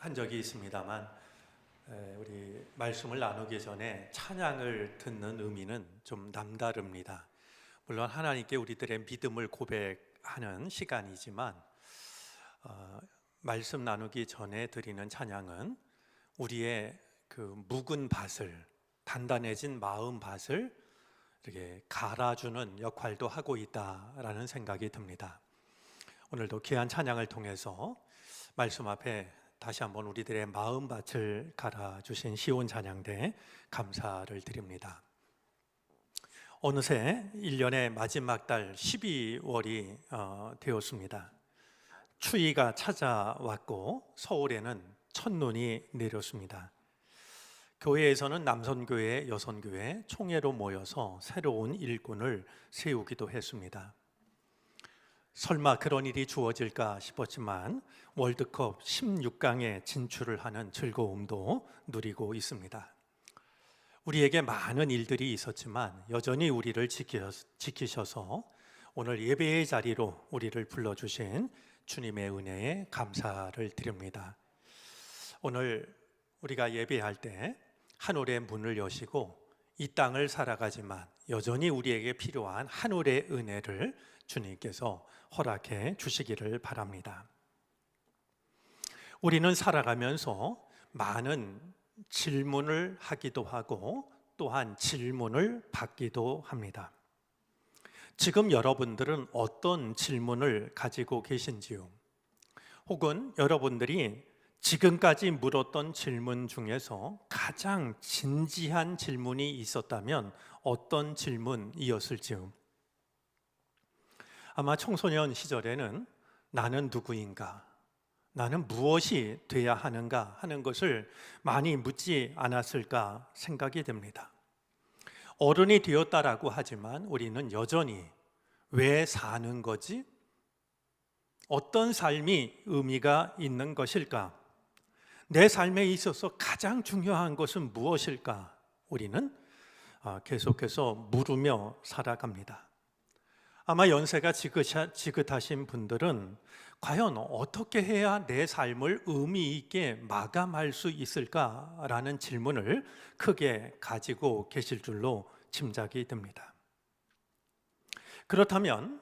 한 적이 있습니다만 우리 말씀을 나누기 전에 찬양을 듣는 의미는 좀 남다릅니다. 물론 하나님께 우리들의 믿음을 고백하는 시간이지만 말씀 나누기 전에 드리는 찬양은 우리의 그 묵은 밭을, 단단해진 마음 밭을 이렇게 갈아주는 역할도 하고 있다라는 생각이 듭니다. 오늘도 귀한 찬양을 통해서 말씀 앞에 다시 한번 우리들의 마음밭을 갈아주신 시온 찬양대 감사를 드립니다. 어느새 1년의 마지막 달 12월이 되었습니다. 추위가 찾아왔고 서울에는 첫눈이 내렸습니다. 교회에서는 남선교회, 여선교회 총회로 모여서 새로운 일꾼을 세우기도 했습니다. 설마 그런 일이 주어질까 싶었지만 월드컵 16강에 진출을 하는 즐거움도 누리고 있습니다. 우리에게 많은 일들이 있었지만 여전히 우리를 지키셔서 오늘 예배의 자리로 우리를 불러주신 주님의 은혜에 감사를 드립니다. 오늘 우리가 예배할 때 하늘의 문을 여시고 이 땅을 살아가지만 여전히 우리에게 필요한 하늘의 은혜를 주님께서 허락해 주시기를 바랍니다. 우리는 살아가면서 많은 질문을 하기도 하고 또한 질문을 받기도 합니다. 지금 여러분들은 어떤 질문을 가지고 계신지요? 혹은 여러분들이 지금까지 물었던 질문 중에서 가장 진지한 질문이 있었다면 어떤 질문이었을지요? 아마 청소년 시절에는 나는 누구인가, 나는 무엇이 돼야 하는가 하는 것을 많이 묻지 않았을까 생각이 됩니다. 어른이 되었다라고 하지만 우리는 여전히 왜 사는 거지? 어떤 삶이 의미가 있는 것일까? 내 삶에 있어서 가장 중요한 것은 무엇일까? 우리는 계속해서 물으며 살아갑니다. 아마 연세가 지긋하신 분들은 과연 어떻게 해야 내 삶을 의미 있게 마감할 수 있을까라는 질문을 크게 가지고 계실 줄로 짐작이 됩니다. 그렇다면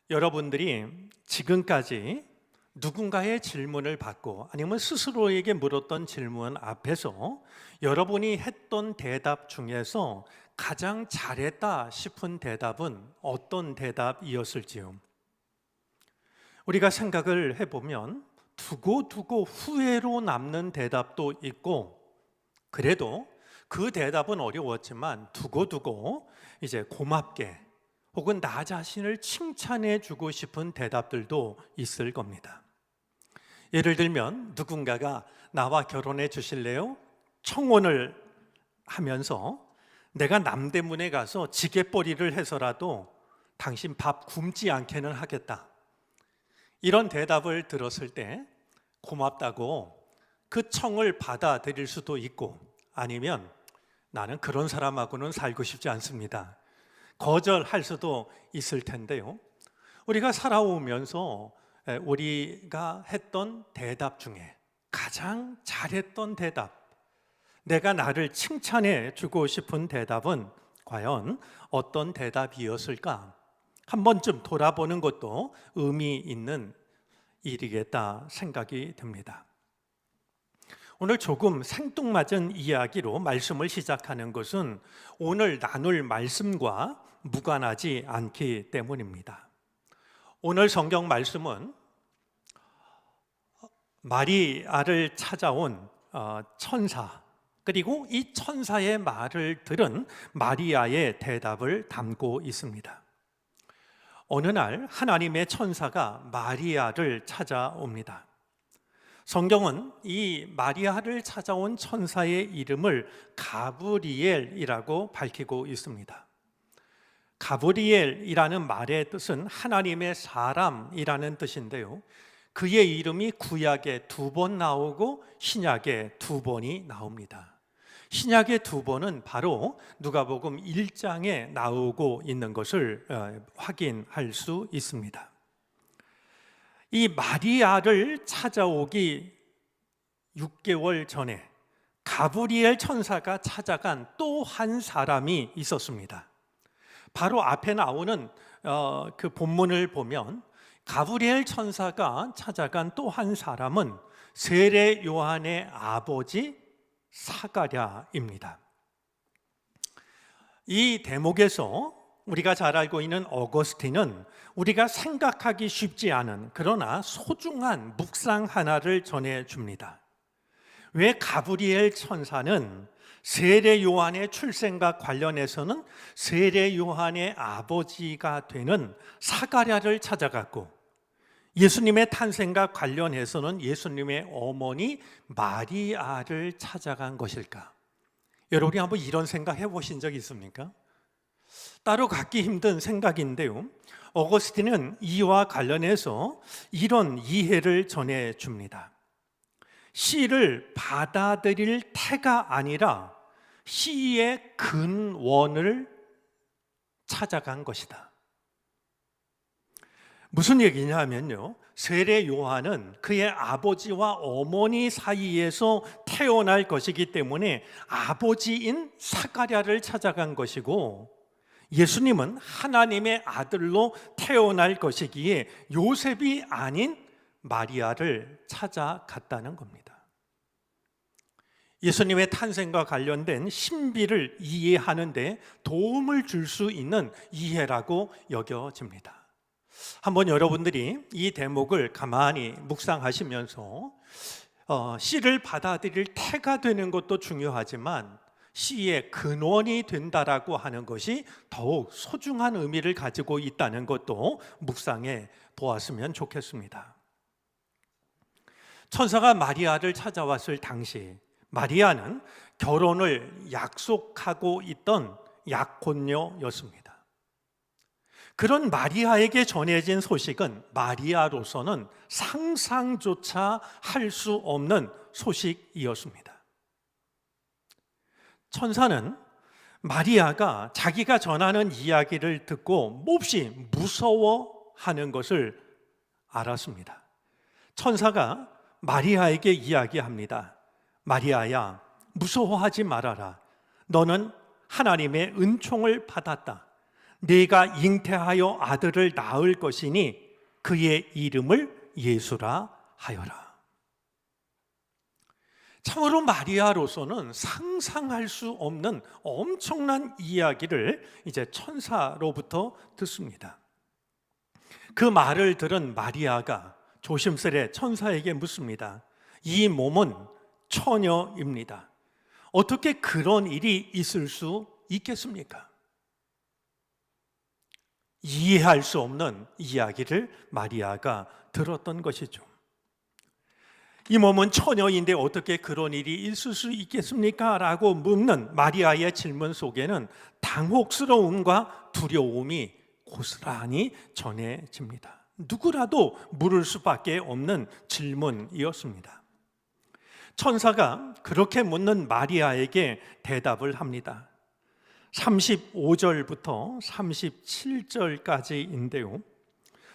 여러분들이 지금까지 누군가의 질문을 받고 아니면 스스로에게 물었던 질문 앞에서 여러분이 했던 대답 중에서 가장 잘했다 싶은 대답은 어떤 대답이었을지요? 우리가 생각을 해보면 두고두고 후회로 남는 대답도 있고 그래도 그 대답은 어려웠지만 두고두고 이제 고맙게 혹은 나 자신을 칭찬해 주고 싶은 대답들도 있을 겁니다. 예를 들면 누군가가 나와 결혼해 주실래요? 청혼을 하면서 내가 남대문에 가서 지게벌이를 해서라도 당신 밥 굶지 않게는 하겠다. 이런 대답을 들었을 때 고맙다고 그 청을 받아들일 수도 있고 아니면 나는 그런 사람하고는 살고 싶지 않습니다. 거절할 수도 있을 텐데요. 우리가 살아오면서 우리가 했던 대답 중에 가장 잘했던 대답, 내가 나를 칭찬해 주고 싶은 대답은 과연 어떤 대답이었을까? 한 번쯤 돌아보는 것도 의미 있는 일이겠다 생각이 듭니다. 오늘 조금 생뚱맞은 이야기로 말씀을 시작하는 것은 오늘 나눌 말씀과 무관하지 않기 때문입니다. 오늘 성경 말씀은 마리아를 찾아온 천사 그리고 이 천사의 말을 들은 마리아의 대답을 담고 있습니다. 어느 날 하나님의 천사가 마리아를 찾아옵니다. 성경은 이 마리아를 찾아온 천사의 이름을 가브리엘이라고 밝히고 있습니다. 가브리엘이라는 말의 뜻은 하나님의 사람이라는 뜻인데요. 그의 이름이 구약에 2번 나오고 신약에 2번이 나옵니다. 신약의 2번은 바로 누가복음 1장에 나오고 있는 것을 확인할 수 있습니다. 이 마리아를 찾아오기 6개월 전에 가브리엘 천사가 찾아간 또 한 사람이 있었습니다. 바로 앞에 나오는 그 본문을 보면 가브리엘 천사가 찾아간 또 한 사람은 세례 요한의 아버지 사가랴입니다. 이 대목에서 우리가 잘 알고 있는 어거스틴은 우리가 생각하기 쉽지 않은 그러나 소중한 묵상 하나를 전해줍니다. 왜 가브리엘 천사는 세례 요한의 출생과 관련해서는 세례 요한의 아버지가 되는 사가랴를 찾아갔고, 예수님의 탄생과 관련해서는 예수님의 어머니 마리아를 찾아간 것일까? 여러분이 한번 이런 생각 해보신 적 있습니까? 따로 갖기 힘든 생각인데요, 어거스틴은 이와 관련해서 이런 이해를 전해줍니다. 씨를 받아들일 태가 아니라 씨의 근원을 찾아간 것이다. 무슨 얘기냐 하면요, 세례 요한은 그의 아버지와 어머니 사이에서 태어날 것이기 때문에 아버지인 사가랴를 찾아간 것이고, 예수님은 하나님의 아들로 태어날 것이기에 요셉이 아닌 마리아를 찾아갔다는 겁니다. 예수님의 탄생과 관련된 신비를 이해하는 데 도움을 줄 수 있는 이해라고 여겨집니다. 한번 여러분들이 이 대목을 가만히 묵상하시면서 씨를 받아들일 태가 되는 것도 중요하지만 씨의 근원이 된다라고 하는 것이 더욱 소중한 의미를 가지고 있다는 것도 묵상해 보았으면 좋겠습니다. 천사가 마리아를 찾아왔을 당시 마리아는 결혼을 약속하고 있던 약혼녀였습니다. 그런 마리아에게 전해진 소식은 마리아로서는 상상조차 할 수 없는 소식이었습니다. 천사는 마리아가 자기가 전하는 이야기를 듣고 몹시 무서워하는 것을 알았습니다. 천사가 마리아에게 이야기합니다. 마리아야, 무서워하지 말아라. 너는 하나님의 은총을 받았다. 네가 잉태하여 아들을 낳을 것이니 그의 이름을 예수라 하여라. 참으로 마리아로서는 상상할 수 없는 엄청난 이야기를 이제 천사로부터 듣습니다. 그 말을 들은 마리아가 조심스레 천사에게 묻습니다. 이 몸은 처녀입니다. 어떻게 그런 일이 있을 수 있겠습니까? 이해할 수 없는 이야기를 마리아가 들었던 것이죠. 이 몸은 처녀인데 어떻게 그런 일이 있을 수 있겠습니까? 라고 묻는 마리아의 질문 속에는 당혹스러움과 두려움이 고스란히 전해집니다. 누구라도 물을 수밖에 없는 질문이었습니다. 천사가 그렇게 묻는 마리아에게 대답을 합니다. 35절부터 37절까지인데요.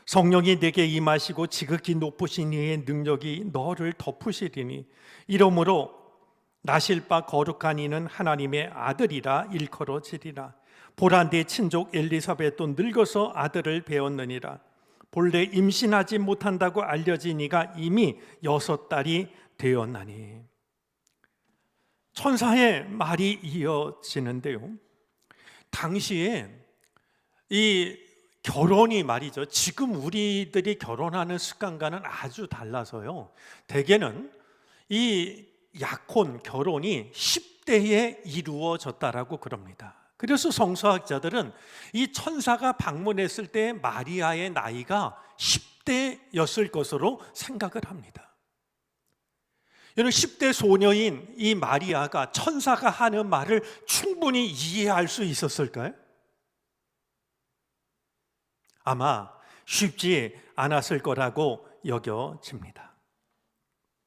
성령이 내게 임하시고 지극히 높으신 이의 능력이 너를 덮으시리니 이러므로 나실 바 거룩한 이는 하나님의 아들이라 일컬어지리라. 보라, 내 친족 엘리사벳도 늙어서 아들을 배었느니라. 본래 임신하지 못한다고 알려진 이가 이미 6달이 되었나니. 천사의 말이 이어지는데요, 당시에 이 결혼이 말이죠, 지금 우리들이 결혼하는 습관과는 아주 달라서요, 대개는 이 약혼 결혼이 10대에 이루어졌다라고 그럽니다. 그래서 성서학자들은 이 천사가 방문했을 때 마리아의 나이가 10대였을 것으로 생각을 합니다. 여러분, 10대 소녀인 이 마리아가 천사가 하는 말을 충분히 이해할 수 있었을까요? 아마 쉽지 않았을 거라고 여겨집니다.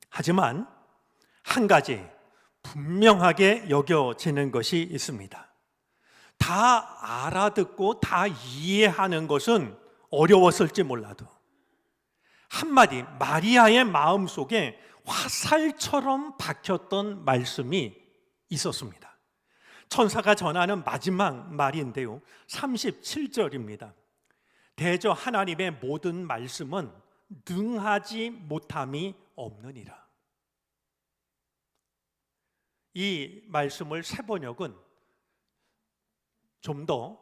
하지만 한 가지 분명하게 여겨지는 것이 있습니다. 다 알아듣고 다 이해하는 것은 어려웠을지 몰라도 한마디 마리아의 마음속에 화살처럼 박혔던 말씀이 있었습니다. 천사가 전하는 마지막 말인데요, 37절입니다. 대저 하나님의 모든 말씀은 능하지 못함이 없느니라. 이 말씀을 세번역은 좀 더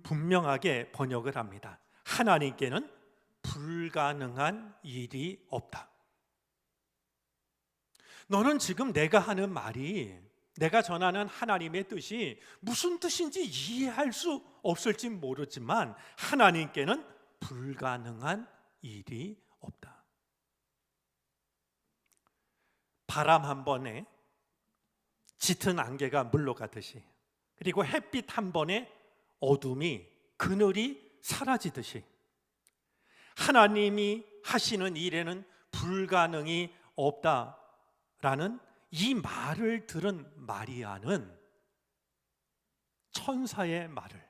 분명하게 번역을 합니다. 하나님께는 불가능한 일이 없다. 너는 지금 내가 하는 말이, 내가 전하는 하나님의 뜻이 무슨 뜻인지 이해할 수 없을지 모르지만 하나님께는 불가능한 일이 없다. 바람 한 번에 짙은 안개가 물러가듯이, 그리고 햇빛 한 번에 어둠이, 그늘이 사라지듯이 하나님이 하시는 일에는 불가능이 없다라는 이 말을 들은 마리아는 천사의 말을,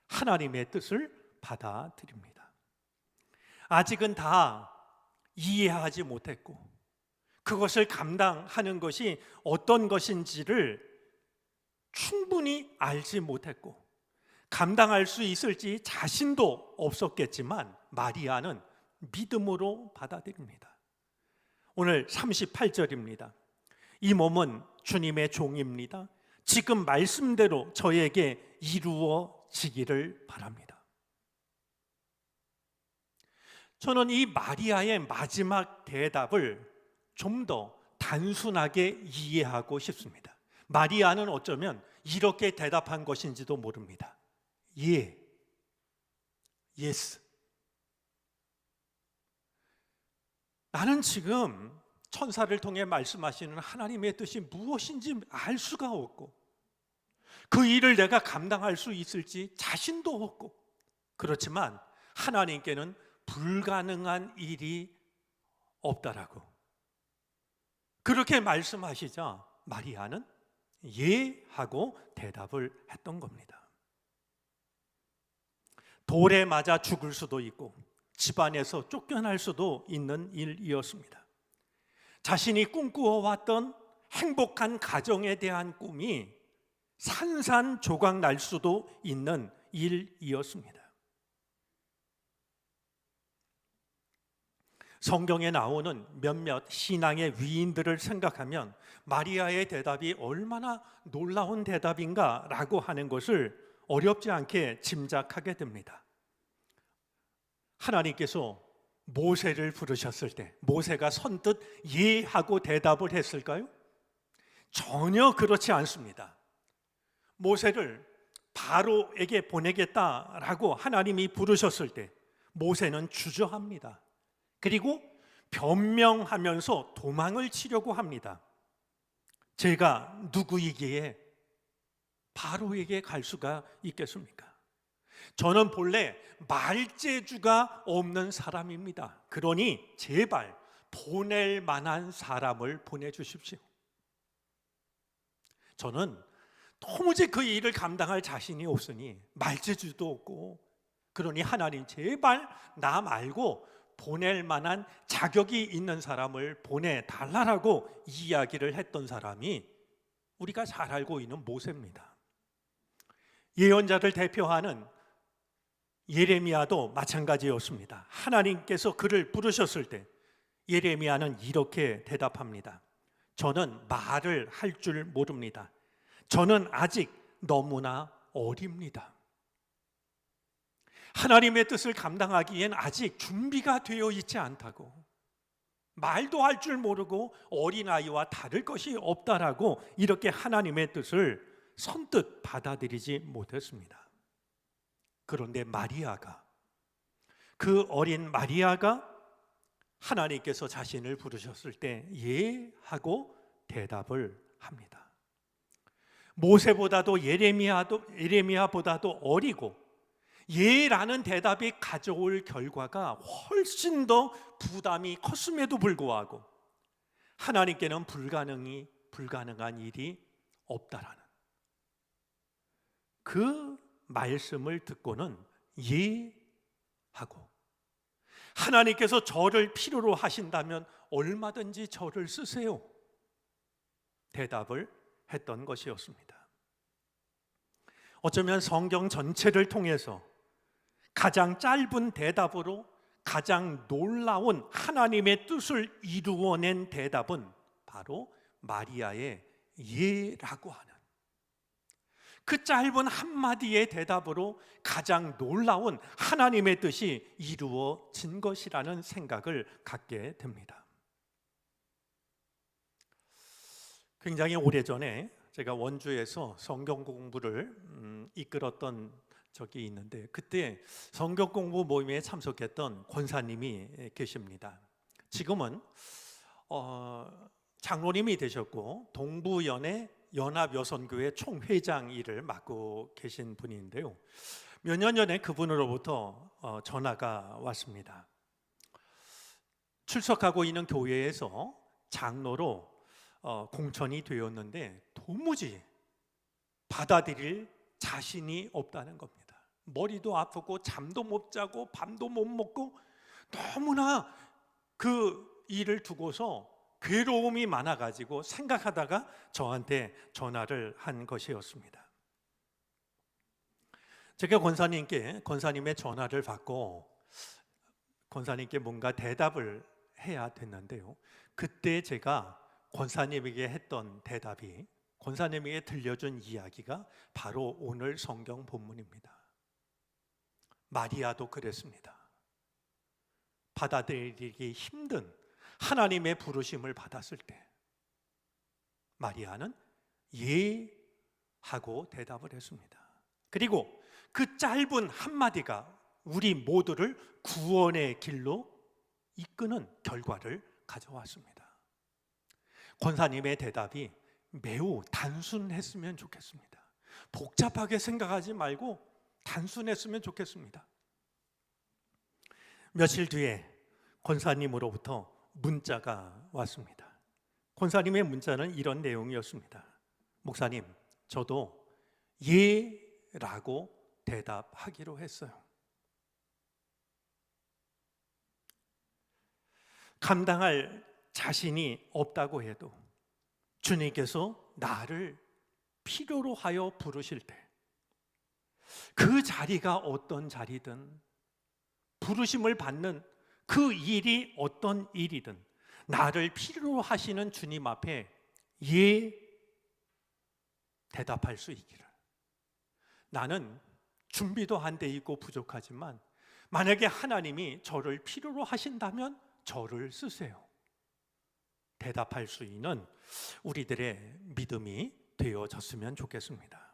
하나님의 뜻을 받아들입니다. 아직은 다 이해하지 못했고 그것을 감당하는 것이 어떤 것인지를 충분히 알지 못했고 감당할 수 있을지 자신도 없었겠지만 마리아는 믿음으로 받아들입니다. 오늘 38절입니다. 이 몸은 주님의 종입니다. 지금 말씀대로 저에게 이루어지기를 바랍니다. 저는 이 마리아의 마지막 대답을 좀 더 단순하게 이해하고 싶습니다. 마리아는 어쩌면 이렇게 대답한 것인지도 모릅니다. 예, yes. 나는 지금 천사를 통해 말씀하시는 하나님의 뜻이 무엇인지 알 수가 없고 그 일을 내가 감당할 수 있을지 자신도 없고, 그렇지만 하나님께는 불가능한 일이 없다라고 그렇게 말씀하시자 마리아는 예 하고 대답을 했던 겁니다. 돌에 맞아 죽을 수도 있고 집안에서 쫓겨날 수도 있는 일이었습니다. 자신이 꿈꾸어왔던 행복한 가정에 대한 꿈이 산산조각 날 수도 있는 일이었습니다. 성경에 나오는 몇몇 신앙의 위인들을 생각하면 마리아의 대답이 얼마나 놀라운 대답인가라고 하는 것을 어렵지 않게 짐작하게 됩니다. 하나님께서 모세를 부르셨을 때 모세가 선뜻 예 하고 대답을 했을까요? 전혀 그렇지 않습니다. 모세를 바로에게 보내겠다라고 하나님이 부르셨을 때 모세는 주저합니다. 그리고 변명하면서 도망을 치려고 합니다. 제가 누구이기에 바로에게 갈 수가 있겠습니까? 저는 본래 말재주가 없는 사람입니다. 그러니 제발 보낼 만한 사람을 보내주십시오. 저는 도무지 그 일을 감당할 자신이 없으니 말재주도 없고, 그러니 하나님 제발 나 말고 보낼 만한 자격이 있는 사람을 보내달라고 이야기를 했던 사람이 우리가 잘 알고 있는 모세입니다. 예언자를 대표하는 예레미야도 마찬가지였습니다. 하나님께서 그를 부르셨을 때 예레미야는 이렇게 대답합니다. 저는 말을 할 줄 모릅니다. 저는 아직 너무나 어립니다. 하나님의 뜻을 감당하기엔 아직 준비가 되어 있지 않다고, 말도 할 줄 모르고 어린아이와 다를 것이 없다라고 이렇게 하나님의 뜻을 선뜻 받아들이지 못했습니다. 그런데 마리아가, 그 어린 마리아가 하나님께서 자신을 부르셨을 때 예 하고 대답을 합니다. 모세보다도 예레미야보다도 어리고 예라는 대답이 가져올 결과가 훨씬 더 부담이 컸음에도 불구하고 하나님께는 불가능한 일이 없다라는 그 말씀을 듣고는 예 하고 하나님께서 저를 필요로 하신다면 얼마든지 저를 쓰세요. 대답을 했던 것이었습니다. 어쩌면 성경 전체를 통해서 가장 짧은 대답으로 가장 놀라운 하나님의 뜻을 이루어낸 대답은 바로 마리아의 예라고 하는 그 짧은 한마디의 대답으로 가장 놀라운 하나님의 뜻이 이루어진 것이라는 생각을 갖게 됩니다. 굉장히 오래전에 제가 원주에서 성경 공부를 이끌었던 적이 있는데, 그때 성경 공부 모임에 참석했던 권사님이 계십니다. 지금은 장로님이 되셨고 동부연의 연합여선교회 총회장 일을 맡고 계신 분인데요, 몇 년 전에 그분으로부터 전화가 왔습니다. 출석하고 있는 교회에서 장로로 공천이 되었는데 도무지 받아들일 자신이 없다는 겁니다. 머리도 아프고 잠도 못 자고 밤도 못 먹고 너무나 그 일을 두고서 괴로움이 많아가지고 생각하다가 저한테 전화를 한 것이었습니다. 제가 권사님의 전화를 받고 권사님께 뭔가 대답을 해야 됐는데요, 그때 제가 권사님에게 했던 대답이, 권사님에게 들려준 이야기가 바로 오늘 성경 본문입니다. 마리아도 그랬습니다. 받아들이기 힘든 하나님의 부르심을 받았을 때 마리아는 예 하고 대답을 했습니다. 그리고 그 짧은 한마디가 우리 모두를 구원의 길로 이끄는 결과를 가져왔습니다. 권사님의 대답이 매우 단순했으면 좋겠습니다. 복잡하게 생각하지 말고 단순했으면 좋겠습니다. 며칠 뒤에 권사님으로부터 문자가 왔습니다. 권사님의 문자는 이런 내용이었습니다. 목사님, 저도 예라고 대답하기로 했어요. 감당할 자신이 없다고 해도 주님께서 나를 필요로 하여 부르실 때, 그 자리가 어떤 자리든, 부르심을 받는 그 일이 어떤 일이든 나를 필요로 하시는 주님 앞에 예 대답할 수 있기를. 나는 준비도 안 돼 있고 부족하지만 만약에 하나님이 저를 필요로 하신다면 저를 쓰세요. 대답할 수 있는 우리들의 믿음이 되어졌으면 좋겠습니다.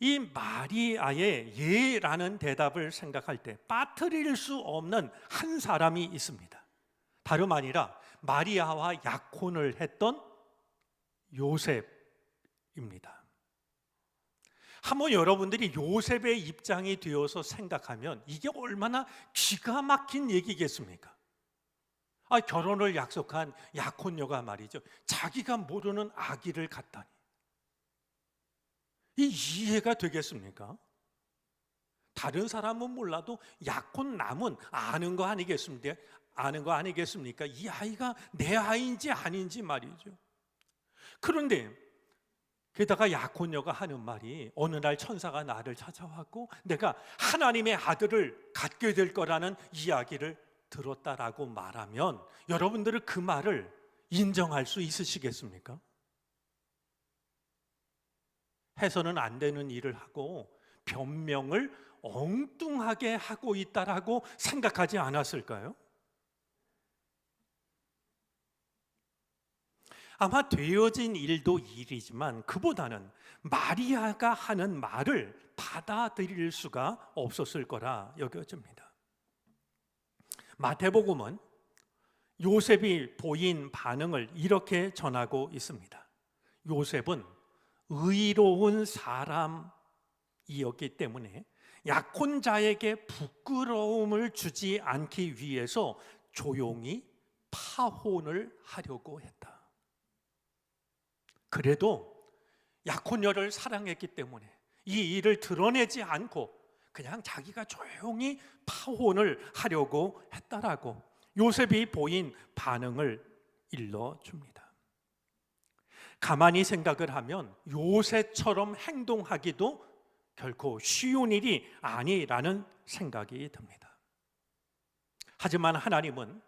이 마리아의 예라는 대답을 생각할 때 빠뜨릴 수 없는 한 사람이 있습니다. 다름 아니라 마리아와 약혼을 했던 요셉입니다. 한번 여러분들이 요셉의 입장이 되어서 생각하면 이게 얼마나 기가 막힌 얘기겠습니까? 결혼을 약속한 약혼녀가 말이죠, 자기가 모르는 아기를 갖다니, 이해가 되겠습니까? 다른 사람은 몰라도 약혼남은 아는 거 아니겠습니까? 이 아이가 내 아이인지 아닌지 말이죠. 그런데 게다가 약혼녀가 하는 말이, 어느 날 천사가 나를 찾아왔고 내가 하나님의 아들을 갖게 될 거라는 이야기를 들었다라고 말하면 여러분들은 그 말을 인정할 수 있으시겠습니까? 해서는 안 되는 일을 하고 변명을 엉뚱하게 하고 있다라고 생각하지 않았을까요? 아마 되어진 일도 일이지만 그보다는 마리아가 하는 말을 받아들일 수가 없었을 거라 여겨집니다. 마태복음은 요셉이 보인 반응을 이렇게 전하고 있습니다. 요셉은 의로운 사람이었기 때문에 약혼자에게 부끄러움을 주지 않기 위해서 조용히 파혼을 하려고 했다. 그래도 약혼녀를 사랑했기 때문에 이 일을 드러내지 않고 그냥 자기가 조용히 파혼을 하려고 했다라고 요셉이 보인 반응을 일러줍니다. 가만히 생각을 하면 요셉처럼 행동하기도 결코 쉬운 일이 아니라는 생각이 듭니다. 하지만 하나님은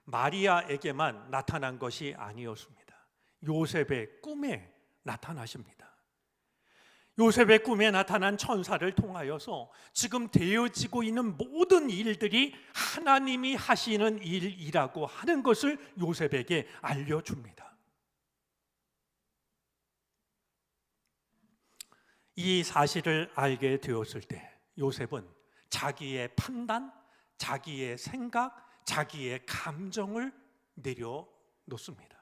마리아에게만 나타난 것이 아니었습니다. 요셉의 꿈에 나타나십니다. 요셉의 꿈에 나타난 천사를 통하여서 지금 되어지고 있는 모든 일들이 하나님이 하시는 일이라고 하는 것을 요셉에게 알려줍니다. 이 사실을 알게 되었을 때 요셉은 자기의 판단, 자기의 생각, 자기의 감정을 내려놓습니다.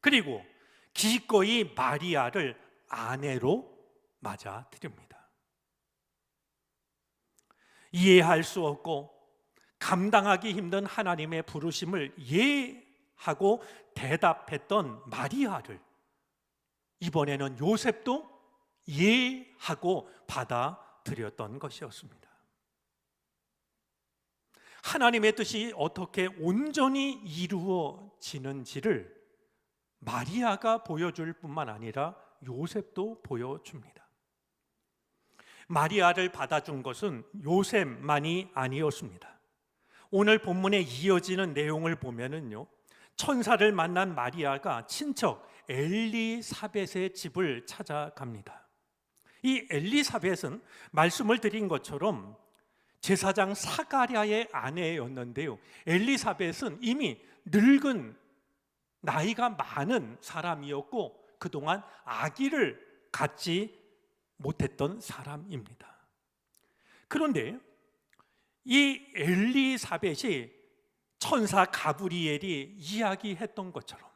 그리고 기꺼이 마리아를 아내로 맞아들입니다. 이해할 수 없고 감당하기 힘든 하나님의 부르심을 이해하고 대답했던 마리아를 이번에는 요셉도 이해하고 받아들였던 것이었습니다. 하나님의 뜻이 어떻게 온전히 이루어지는지를 마리아가 보여줄 뿐만 아니라 요셉도 보여줍니다. 마리아를 받아준 것은 요셉만이 아니었습니다. 오늘 본문에 이어지는 내용을 보면은요, 천사를 만난 마리아가 친척 엘리사벳의 집을 찾아갑니다. 이 엘리사벳은 말씀을 드린 것처럼 제사장 사가랴의 아내였는데요, 엘리사벳은 이미 늙은 나이가 많은 사람이었고 그동안 아기를 갖지 못했던 사람입니다. 그런데 이 엘리사벳이 천사 가브리엘이 이야기했던 것처럼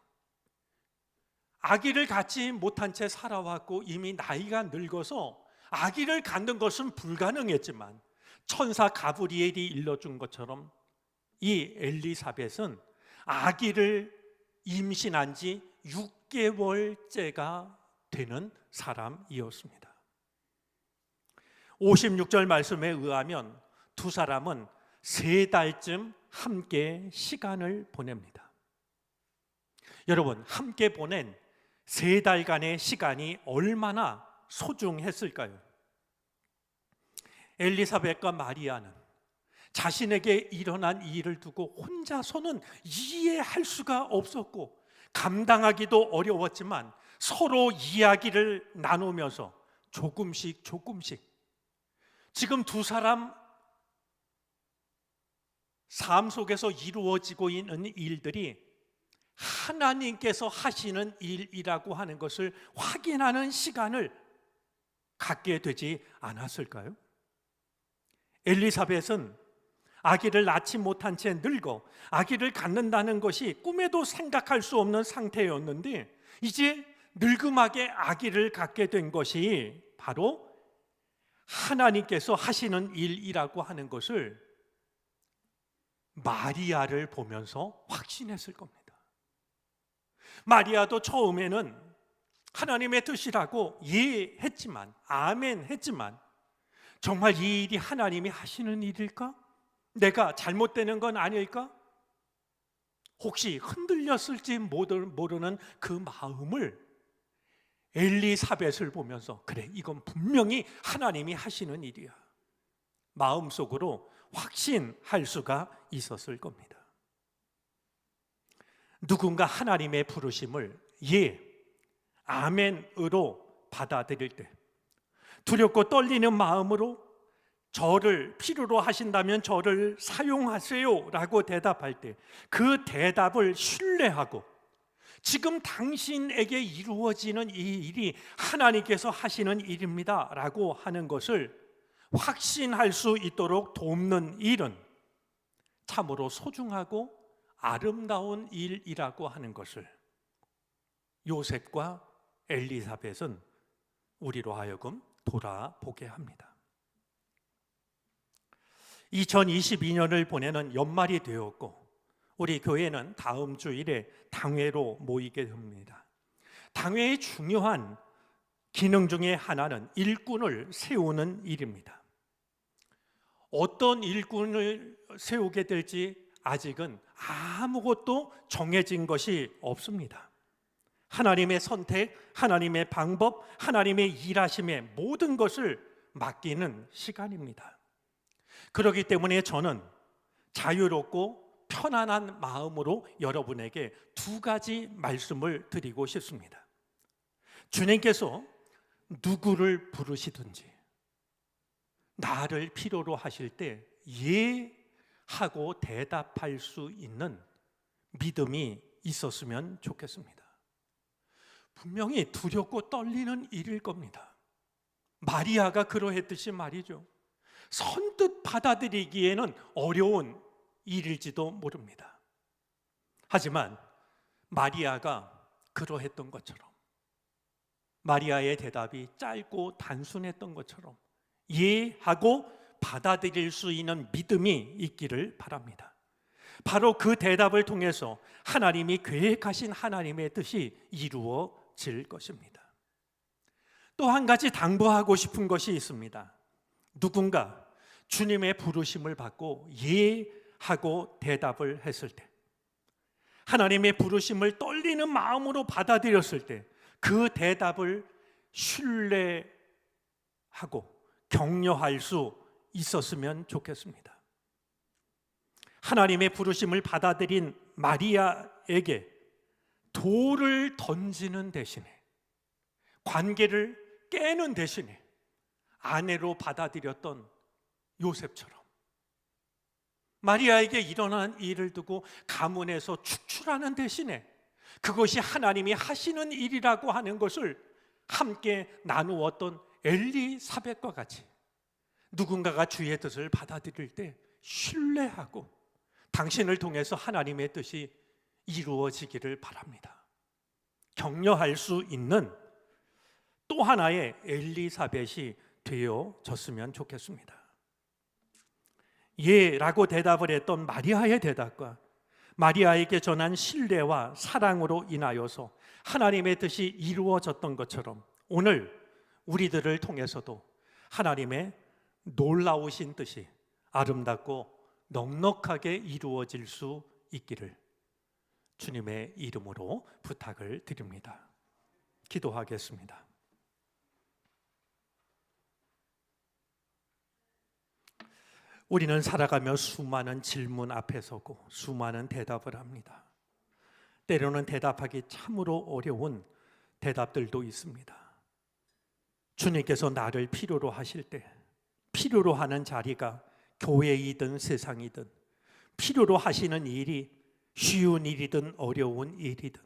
아기를 갖지 못한 채 살아왔고 이미 나이가 늙어서 아기를 갖는 것은 불가능했지만 천사 가브리엘이 일러준 것처럼 이 엘리사벳은 아기를 임신한 지 6개월째가 되는 사람이었습니다. 56절 말씀에 의하면 두 사람은 3달쯤 함께 시간을 보냅니다. 여러분, 함께 보낸 3달간의 시간이 얼마나 소중했을까요? 엘리사벳과 마리아는 자신에게 일어난 일을 두고 혼자서는 이해할 수가 없었고 감당하기도 어려웠지만 서로 이야기를 나누면서 조금씩 지금 두 사람 삶 속에서 이루어지고 있는 일들이 하나님께서 하시는 일이라고 하는 것을 확인하는 시간을 갖게 되지 않았을까요? 엘리사벳은 아기를 낳지 못한 채 늙어 아기를 갖는다는 것이 꿈에도 생각할 수 없는 상태였는데 이제 늙음하게 아기를 갖게 된 것이 바로 하나님께서 하시는 일이라고 하는 것을 마리아를 보면서 확신했을 겁니다. 마리아도 처음에는 하나님의 뜻이라고 이해했지만, 아멘 했지만, 정말 이 일이 하나님이 하시는 일일까? 내가 잘못되는 건 아닐까? 혹시 흔들렸을지 모르는 그 마음을 엘리사벳을 보면서 그래, 이건 분명히 하나님이 하시는 일이야, 마음속으로 확신할 수가 있었을 겁니다. 누군가 하나님의 부르심을 예, 아멘으로 받아들일 때 두렵고 떨리는 마음으로 저를 필요로 하신다면 저를 사용하세요 라고 대답할 때 그 대답을 신뢰하고 지금 당신에게 이루어지는 이 일이 하나님께서 하시는 일입니다 라고 하는 것을 확신할 수 있도록 돕는 일은 참으로 소중하고 아름다운 일이라고 하는 것을 요셉과 엘리사벳은 우리로 하여금 돌아보게 합니다. 2022년을 보내는 연말이 되었고 우리 교회는 다음 주일에 당회로 모이게 됩니다. 당회의 중요한 기능 중에 하나는 일꾼을 세우는 일입니다. 어떤 일꾼을 세우게 될지 아직은 아무것도 정해진 것이 없습니다. 하나님의 선택, 하나님의 방법, 하나님의 일하심의 모든 것을 맡기는 시간입니다. 그렇기 때문에 저는 자유롭고 편안한 마음으로 여러분에게 두 가지 말씀을 드리고 싶습니다. 주님께서 누구를 부르시든지 나를 필요로 하실 때 예 하고 대답할 수 있는 믿음이 있었으면 좋겠습니다. 분명히 두렵고 떨리는 일일 겁니다. 마리아가 그러했듯이 말이죠. 선뜻 받아들이기에는 어려운 일일지도 모릅니다. 하지만 마리아가 그러했던 것처럼, 마리아의 대답이 짧고 단순했던 것처럼 예 하고 받아들일 수 있는 믿음이 있기를 바랍니다. 바로 그 대답을 통해서 하나님이 계획하신 하나님의 뜻이 이루어질 것입니다. 또 한 가지 당부하고 싶은 것이 있습니다. 누군가 주님의 부르심을 받고 예 하고 대답을 했을 때, 하나님의 부르심을 떨리는 마음으로 받아들였을 때 그 대답을 신뢰하고 격려할 수 있었으면 좋겠습니다. 하나님의 부르심을 받아들인 마리아에게 돌을 던지는 대신에, 관계를 깨는 대신에 아내로 받아들였던 요셉처럼 마리아에게 일어난 일을 두고 가문에서 축출하는 대신에 그것이 하나님이 하시는 일이라고 하는 것을 함께 나누었던 엘리사벳과 같이 누군가가 주의 뜻을 받아들일 때 신뢰하고 당신을 통해서 하나님의 뜻이 이루어지기를 바랍니다. 격려할 수 있는 또 하나의 엘리사벳이 되어졌으면 좋겠습니다. 예 라고 대답을 했던 마리아의 대답과 마리아에게 전한 신뢰와 사랑으로 인하여서 하나님의 뜻이 이루어졌던 것처럼 오늘 우리들을 통해서도 하나님의 놀라우신 뜻이 아름답고 넉넉하게 이루어질 수 있기를 주님의 이름으로 부탁을 드립니다. 기도하겠습니다. 우리는 살아가며 수많은 질문 앞에 서고 수많은 대답을 합니다. 때로는 대답하기 참으로 어려운 대답들도 있습니다. 주님께서 나를 필요로 하실 때, 필요로 하는 자리가 교회이든 세상이든, 필요로 하시는 일이 쉬운 일이든 어려운 일이든,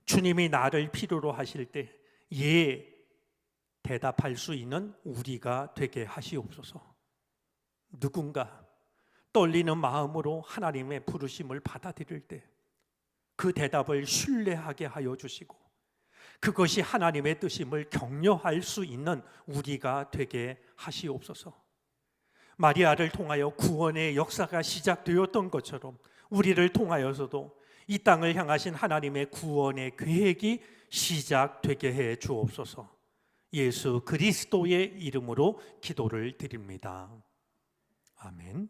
주님이 나를 필요로 하실 때 예 대답할 수 있는 우리가 되게 하시옵소서. 누군가 떨리는 마음으로 하나님의 부르심을 받아들일 때 그 대답을 신뢰하게 하여 주시고 그것이 하나님의 뜻임을 격려할 수 있는 우리가 되게 하시옵소서. 마리아를 통하여 구원의 역사가 시작되었던 것처럼 우리를 통하여서도 이 땅을 향하신 하나님의 구원의 계획이 시작되게 해 주옵소서. 예수 그리스도의 이름으로 기도를 드립니다. 아멘.